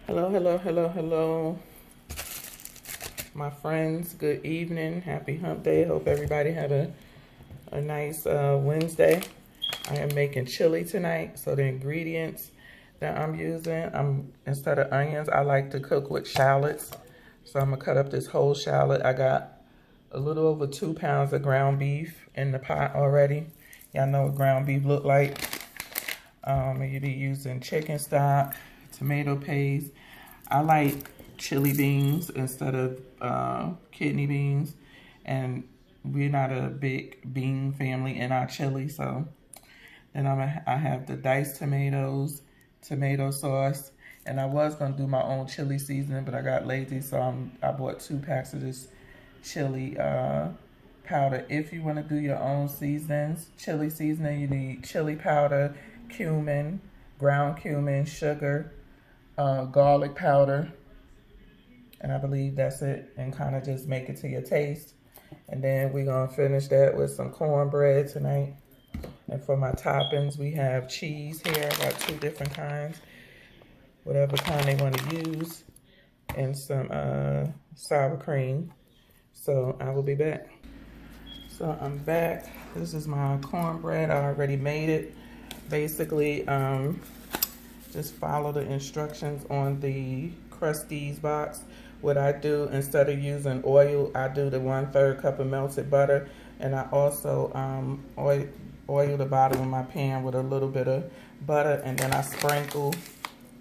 Hello, hello, hello, hello, my friends. Good evening. Happy hump day. Hope everybody had a nice Wednesday. I am making chili tonight. So the ingredients that I'm using, instead of onions, I like to cook with shallots. So I'm gonna cut up this whole shallot. I got a little over 2 pounds of ground beef in the pot already. Y'all know what ground beef look like. You'll be using chicken stock, tomato paste. I like chili beans instead of kidney beans, and we're not a big bean family in our chili. So then I have the diced tomatoes, tomato sauce, and I was gonna do my own chili seasoning, but I got lazy, so I bought 2 packs of this chili powder. If you want to do your own seasonings, chili seasoning, you need chili powder, cumin, ground cumin, sugar, garlic powder, and I believe that's it, and kind of just make it to your taste. And then we're gonna finish that with some cornbread tonight. And for my toppings, we have cheese here. I got 2 different kinds, whatever kind they want to use, and some sour cream. So I will be back. So I'm back. This is my cornbread. I already made it. Basically, just follow the instructions on the Krusteaz box. What I do, instead of using oil, I do the 1/3 cup of melted butter, and I also oil the bottom of my pan with a little bit of butter, and then I sprinkle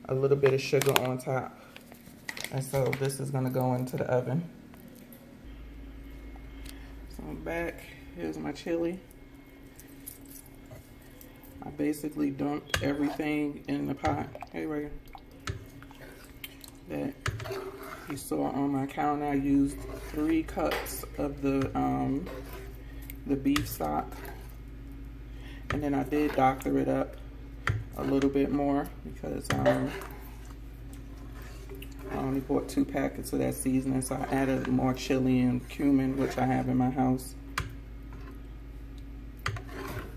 a little bit of sugar on top. And so this is gonna go into the oven. So I'm back. Here's my chili. I basically dumped everything in the pot. Hey, Reagan. That you saw on my counter. I used 3 cups of the beef stock, and then I did doctor it up a little bit more because I only bought 2 packets of that seasoning, so I added more chili and cumin, which I have in my house.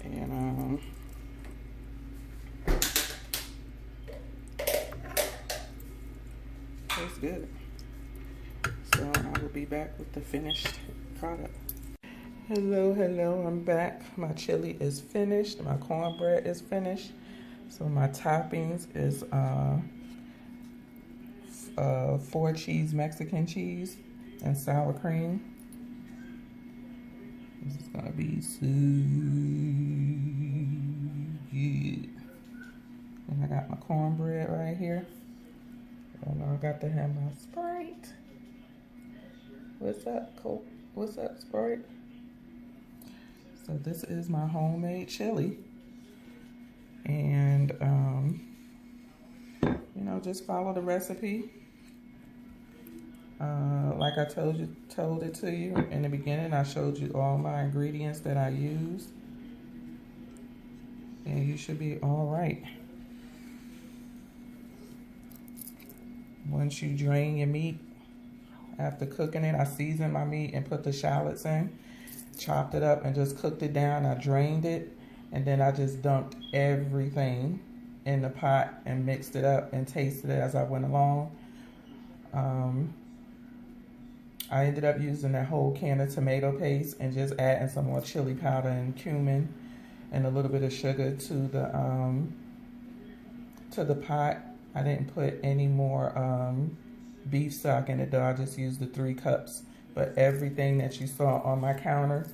And tastes good. So I will be back with the finished product. Hello, hello, I'm back. My chili is finished. My cornbread is finished. So my toppings is 4 cheese Mexican cheese and sour cream. This is gonna be so good. And I got my cornbread right here. I got to have my Sprite. What's up, Coke? What's up, Sprite? So this is my homemade chili. And, you know, just follow the recipe. Like I told it to you in the beginning, I showed you all my ingredients that I use. And you should be all right. Once you drain your meat, after cooking it, I seasoned my meat and put the shallots in, chopped it up and just cooked it down. I drained it, and then I just dumped everything in the pot and mixed it up and tasted it as I went along. I ended up using that whole can of tomato paste and just adding some more chili powder and cumin and a little bit of sugar to the pot. I didn't put any more beef stock in it though. I just used the 3 cups. But everything that you saw on my counter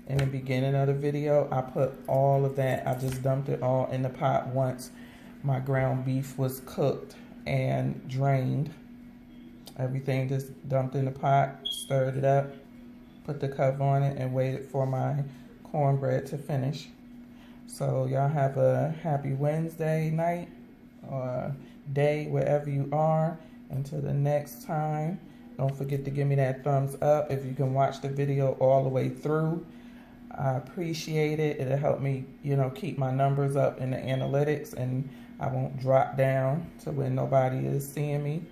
in the beginning of the video, I put all of that. I just dumped it all in the pot once my ground beef was cooked and drained. Everything just dumped in the pot, stirred it up, put the cover on it, and waited for my cornbread to finish. So y'all have a happy Wednesday night or day wherever you are. Until the next time, don't forget to give me that thumbs up if you can watch the video all the way through. I appreciate it. It'll help me, you know, keep my numbers up in the analytics, and I won't drop down to where nobody is seeing me.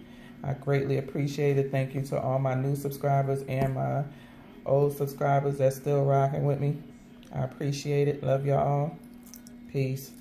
I greatly appreciate it. Thank you to all my new subscribers and my old subscribers that's still rocking with me. I appreciate it. Love y'all. Peace.